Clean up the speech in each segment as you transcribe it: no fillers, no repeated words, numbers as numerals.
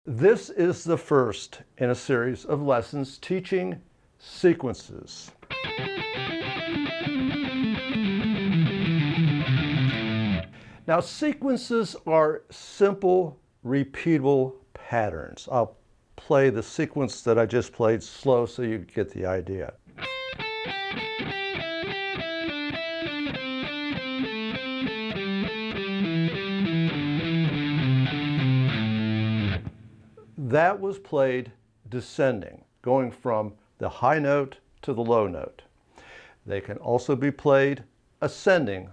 This is the first in a series of lessons teaching sequences. Now, sequences are simple, repeatable patterns. I'll play the sequence that I just played slow so you get the idea. That was played descending, going from the high note to the low note. They can also be played ascending,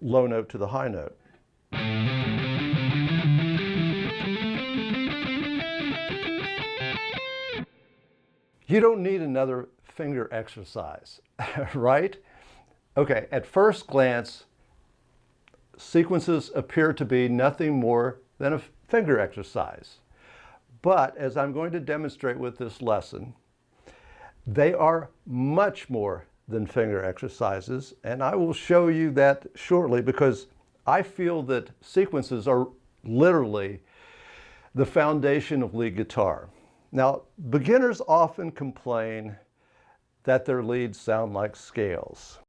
low note to the high note. You don't need another finger exercise, right? Okay, at first glance, sequences appear to be nothing more than a finger exercise. But as I'm going to demonstrate with this lesson, they are much more than finger exercises, and I will show you that shortly because I feel that sequences are literally the foundation of lead guitar. Now, beginners often complain that their leads sound like scales.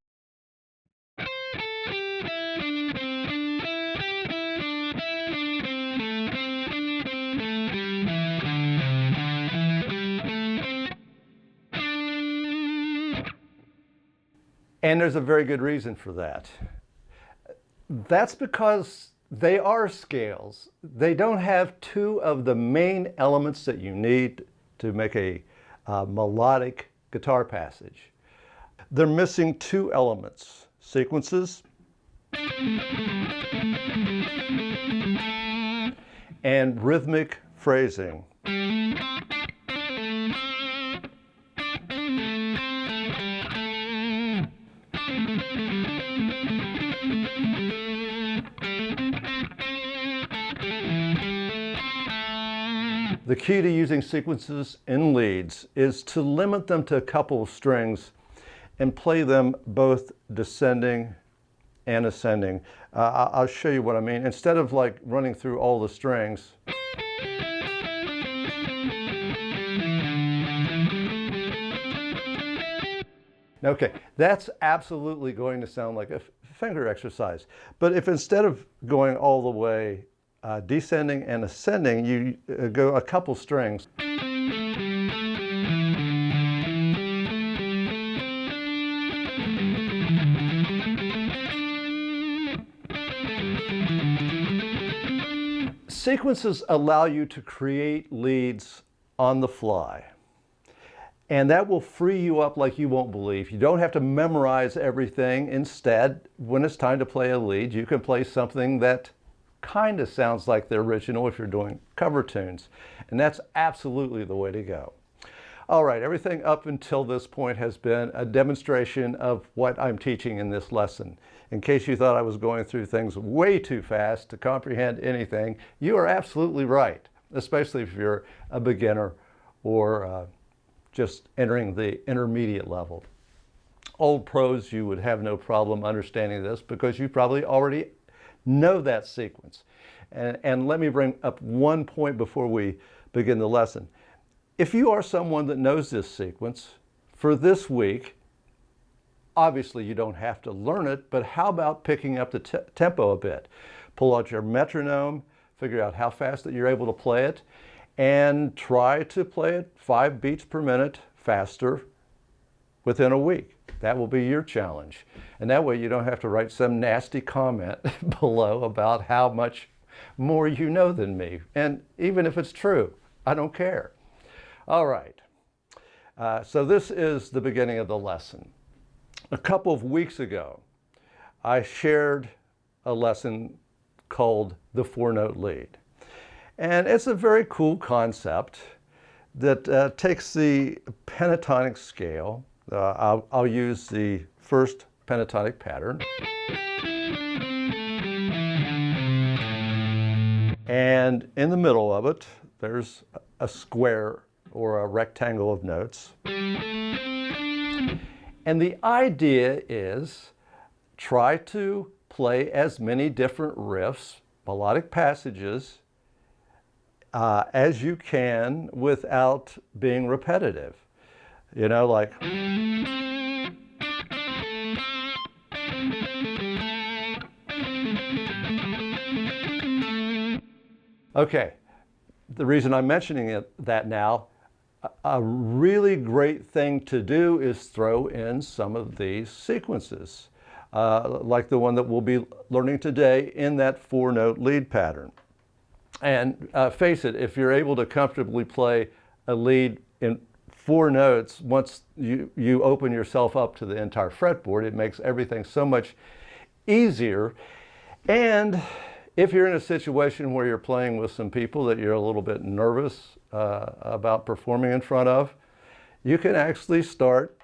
And there's a very good reason for that. That's because they are scales. They don't have two of the main elements that you need to make a melodic guitar passage. They're missing two elements: sequences and rhythmic phrasing. The key to using sequences in leads is to limit them to a couple of strings and play them both descending and ascending. I'll show you what I mean. Instead of like running through all the strings, okay, that's absolutely going to sound like a finger exercise. But if instead of going all the way descending and ascending, you go a couple strings. Sequences allow you to create leads on the fly. And that will free you up like you won't believe. You don't have to memorize everything. Instead, when it's time to play a lead, you can play something that kind of sounds like the original if you're doing cover tunes. And that's absolutely the way to go. All right, everything up until this point has been a demonstration of what I'm teaching in this lesson. In case you thought I was going through things way too fast to comprehend anything, you are absolutely right, especially if you're a beginner or just entering the intermediate level. Old pros, you would have no problem understanding this because you probably already know that sequence. And let me bring up one point before we begin the lesson. If you are someone that knows this sequence, for this week, obviously you don't have to learn it, but how about picking up the tempo a bit? Pull out your metronome, figure out how fast that you're able to play it, and try to play it 5 beats per minute faster within a week. That will be your challenge. And that way you don't have to write some nasty comment below about how much more you know than me. And even if it's true, I don't care. All right. So this is the beginning of the lesson. A couple of weeks ago, I shared a lesson called the 4-note lead. And it's a very cool concept that takes the pentatonic scale. I'll use the first pentatonic pattern. And in the middle of it, there's a square or a rectangle of notes. And the idea is try to play as many different riffs, melodic passages, as you can without being repetitive. You know, like, okay, the reason I'm mentioning that now, a really great thing to do is throw in some of these sequences, like the one that we'll be learning today in that 4-note lead pattern. And face it, if you're able to comfortably play a lead in 4 notes, once you open yourself up to the entire fretboard, it makes everything so much easier. And if you're in a situation where you're playing with some people that you're a little bit nervous about performing in front of, you can actually start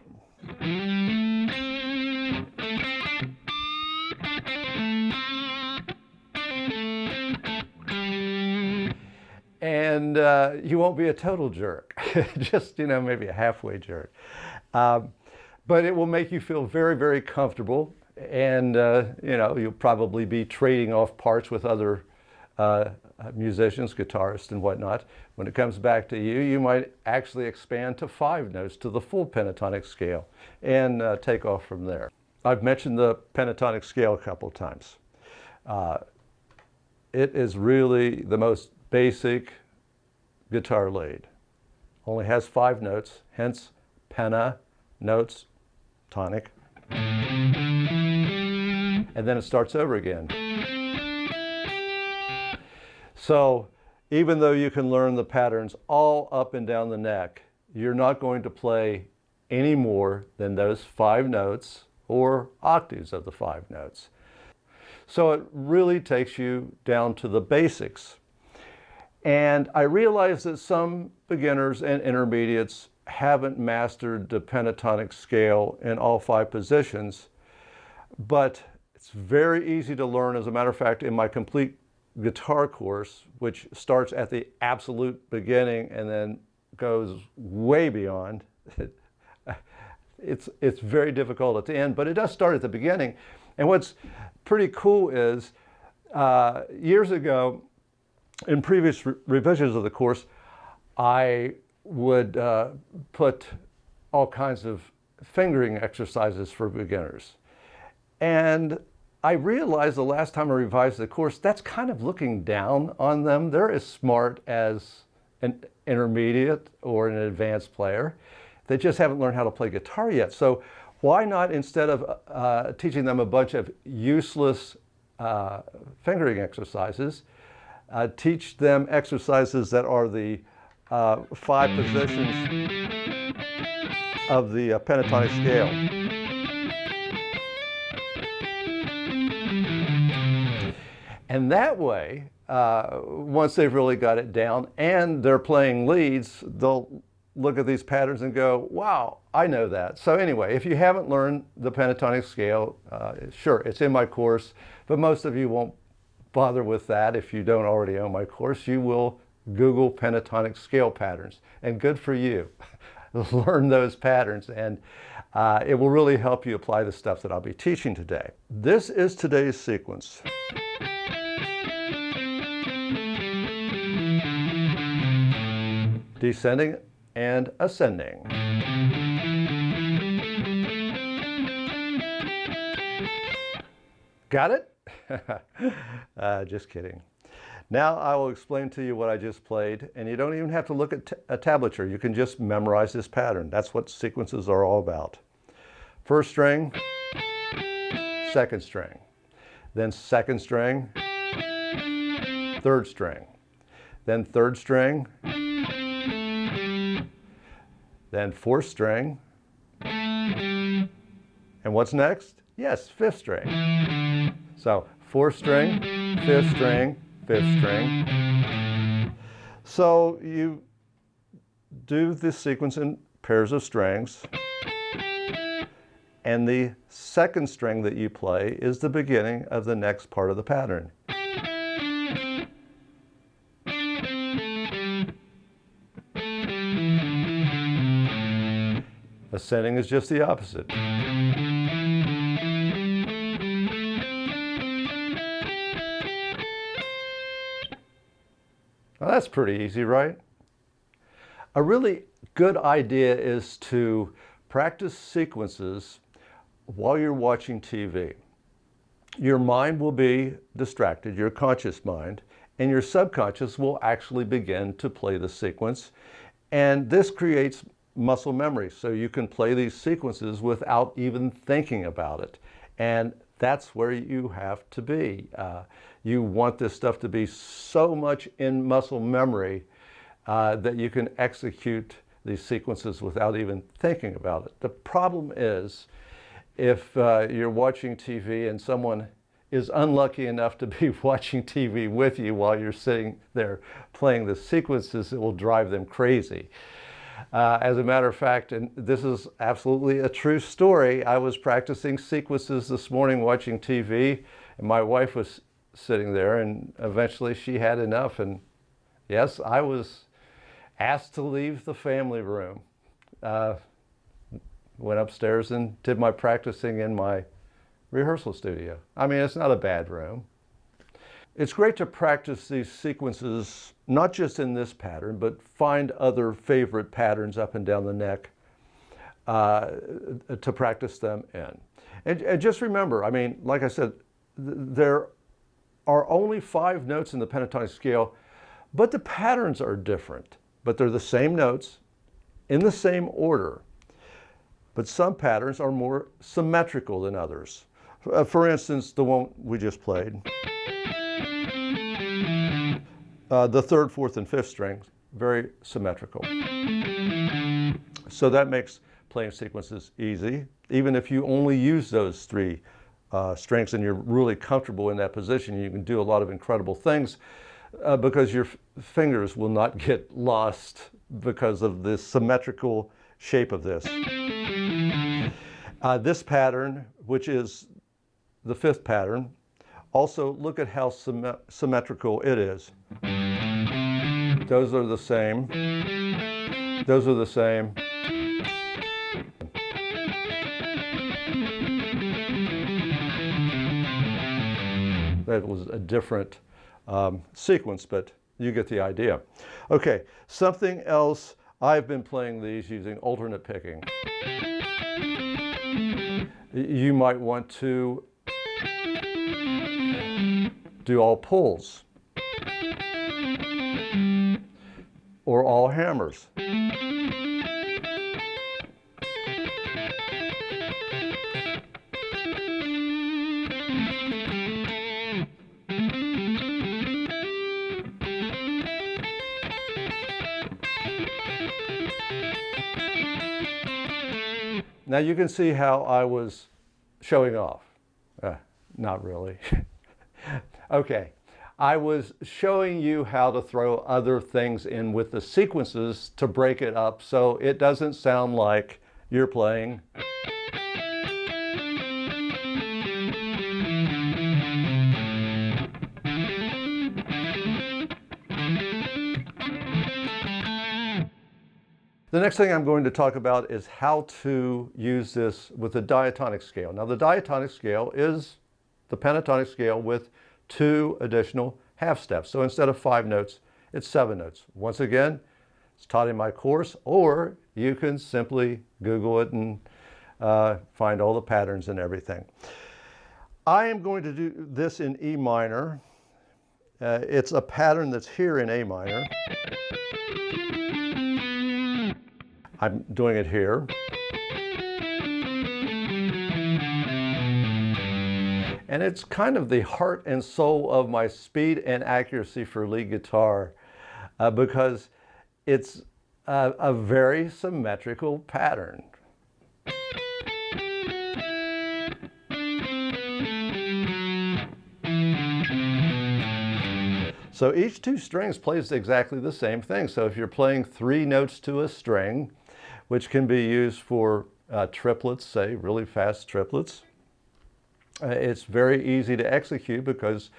and you won't be a total jerk, just, maybe a halfway jerk. But it will make you feel very, very comfortable, and you'll probably be trading off parts with other musicians, guitarists and whatnot. When it comes back to you, you might actually expand to 5 notes, to the full pentatonic scale, and take off from there. I've mentioned the pentatonic scale a couple of times. It is really the most basic guitar lead. Only has 5 notes, hence penna, notes, tonic. And then it starts over again. So even though you can learn the patterns all up and down the neck, you're not going to play any more than those 5 notes or octaves of the 5 notes. So it really takes you down to the basics. And I realize that some beginners and intermediates haven't mastered the pentatonic scale in all 5 positions, but it's very easy to learn. As a matter of fact, in my complete guitar course, which starts at the absolute beginning and then goes way beyond, it's very difficult at the end, but it does start at the beginning. And what's pretty cool is years ago, in previous revisions of the course, I would put all kinds of fingering exercises for beginners. And I realized the last time I revised the course, that's kind of looking down on them. They're as smart as an intermediate or an advanced player. They just haven't learned how to play guitar yet. So why not, instead of teaching them a bunch of useless fingering exercises, teach them exercises that are the 5 positions of the pentatonic scale. And that way, once they've really got it down and they're playing leads, they'll look at these patterns and go, wow, I know that. So anyway, if you haven't learned the pentatonic scale, sure, it's in my course, but most of you won't bother with that. If you don't already own my course, you will Google pentatonic scale patterns, and good for you. Learn those patterns, and it will really help you apply the stuff that I'll be teaching today. This is today's sequence. Descending and ascending. Got it? Just kidding. Now I will explain to you what I just played, and you don't even have to look at a tablature. You can just memorize this pattern. That's what sequences are all about. First string, second string, then second string, third string, then third string, then fourth string, and what's next? Yes, fifth string. So fourth string, fifth string, fifth string. So you do this sequence in pairs of strings, and the second string that you play is the beginning of the next part of the pattern. Ascending is just the opposite. Well, that's pretty easy, right? A really good idea is to practice sequences while you're watching TV. Your mind will be distracted, your conscious mind, and your subconscious will actually begin to play the sequence. And this creates muscle memory, so you can play these sequences without even thinking about it. And that's where you have to be. You want this stuff to be so much in muscle memory that you can execute these sequences without even thinking about it. The problem is, if you're watching TV and someone is unlucky enough to be watching TV with you while you're sitting there playing the sequences, it will drive them crazy. As a matter of fact, and this is absolutely a true story, I was practicing sequences this morning watching TV, and my wife was sitting there, and eventually she had enough, and yes, I was asked to leave the family room. Went upstairs and did my practicing in my rehearsal studio. I mean, it's not a bad room. It's great to practice these sequences, not just in this pattern, but find other favorite patterns up and down the neck to practice them in. And just remember, I mean, like I said, there are only 5 notes in the pentatonic scale, but the patterns are different. But they're the same notes in the same order. But some patterns are more symmetrical than others. For instance, the one we just played, the 3rd, 4th, and 5th strings, very symmetrical. So that makes playing sequences easy. Even if you only use those 3 strings and you're really comfortable in that position, you can do a lot of incredible things because your fingers will not get lost because of the symmetrical shape of this. This pattern, which is the 5th pattern, also look at how symmetrical it is. Those are the same. Those are the same. That was a different sequence, but you get the idea. Okay, something else, I've been playing these using alternate picking. You might want to do all pulls or all hammers. Now you can see how I was showing off. Not really. Okay, I was showing you how to throw other things in with the sequences to break it up so it doesn't sound like you're playing. The next thing I'm going to talk about is how to use this with the diatonic scale. Now the diatonic scale is the pentatonic scale with 2 additional half steps. So instead of 5 notes, it's 7 notes. Once again, it's taught in my course, or you can simply Google it and find all the patterns and everything. I am going to do this in E minor. It's a pattern that's here in A minor. I'm doing it here. And it's kind of the heart and soul of my speed and accuracy for lead guitar because it's a very symmetrical pattern. So each 2 strings plays exactly the same thing. So if you're playing 3 notes to a string, which can be used for triplets, say really fast triplets, it's very easy to execute because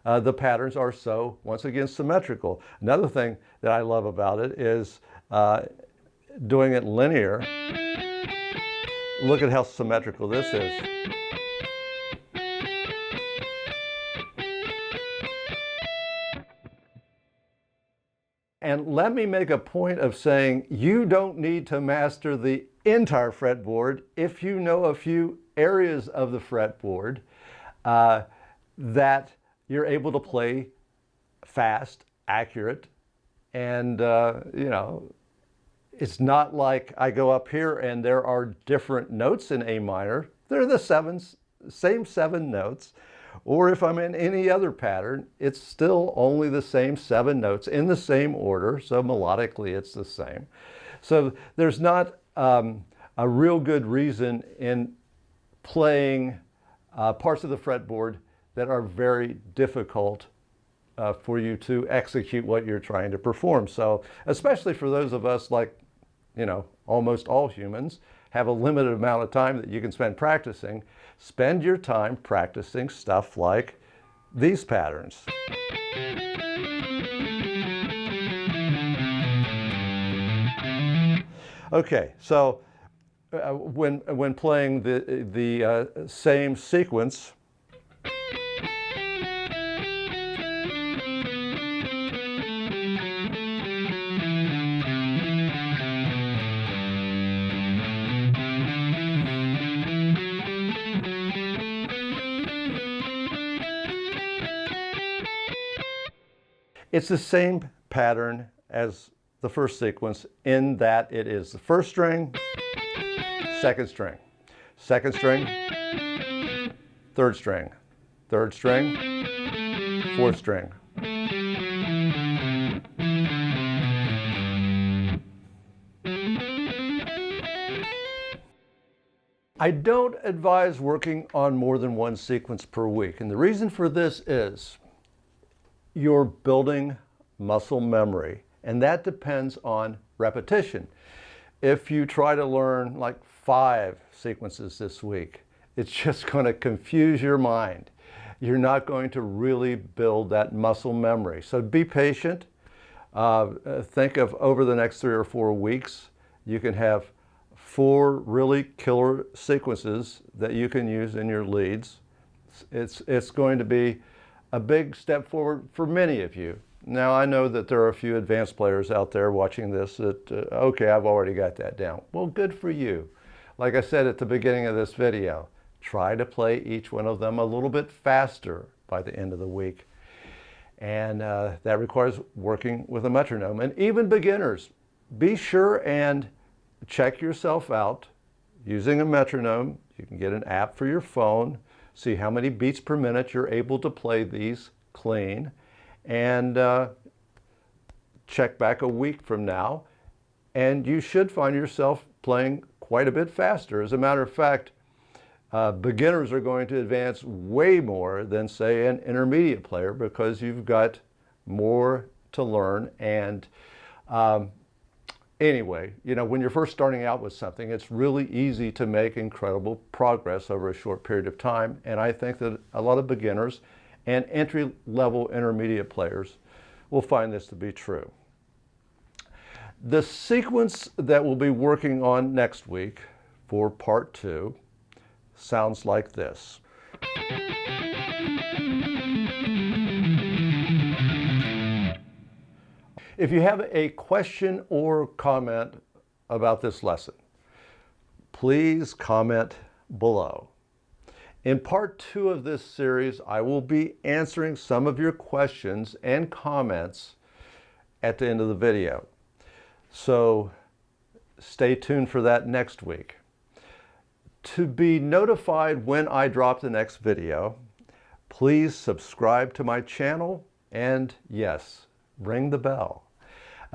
the patterns are so, once again, symmetrical. Another thing that I love about it is doing it linear. Look at how symmetrical this is. And let me make a point of saying you don't need to master the entire fretboard if you know a few areas of the fretboard that you're able to play fast, accurate, and you know, it's not like I go up here and there are different notes in A minor. They're the same 7 notes. Or if I'm in any other pattern, it's still only the same 7 notes in the same order. So melodically, it's the same. So there's not a real good reason in playing parts of the fretboard that are very difficult for you to execute what you're trying to perform. So especially for those of us, like, you know, almost all humans have a limited amount of time that you can spend practicing. Spend your time practicing stuff like these patterns. Okay, so when playing the same sequence, it's the same pattern as the first sequence in that it is the first string, second string, second string, third string, third string, fourth string. I don't advise working on more than one sequence per week, and the reason for this is you're building muscle memory, and that depends on repetition. If you try to learn like 5 sequences this week, it's just going to confuse your mind. You're not going to really build that muscle memory. So be patient. Think of over the next 3 or 4 weeks, you can have 4 really killer sequences that you can use in your leads. It's going to be a big step forward for many of you. Now, I know that there are a few advanced players out there watching this that, okay, I've already got that down. Well, good for you. Like I said at the beginning of this video, try to play each one of them a little bit faster by the end of the week. And that requires working with a metronome. And even beginners, be sure and check yourself out using a metronome. You can get an app for your phone. See how many beats per minute you're able to play these clean, and check back a week from now, and you should find yourself playing quite a bit faster. As a matter of fact, beginners are going to advance way more than, say, an intermediate player, because you've got more to learn. And anyway, you know, when you're first starting out with something, it's really easy to make incredible progress over a short period of time. And I think that a lot of beginners and entry-level intermediate players will find this to be true. The sequence that we'll be working on next week for part 2 sounds like this. If you have a question or comment about this lesson, please comment below. In part 2 of this series, I will be answering some of your questions and comments at the end of the video. So stay tuned for that next week. To be notified when I drop the next video, please subscribe to my channel, and yes, ring the bell.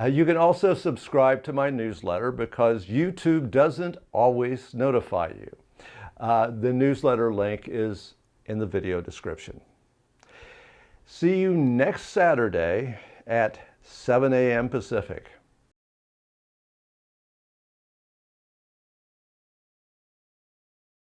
You can also subscribe to my newsletter, because YouTube doesn't always notify you. The newsletter link is in the video description. See you next Saturday at 7 a.m. Pacific.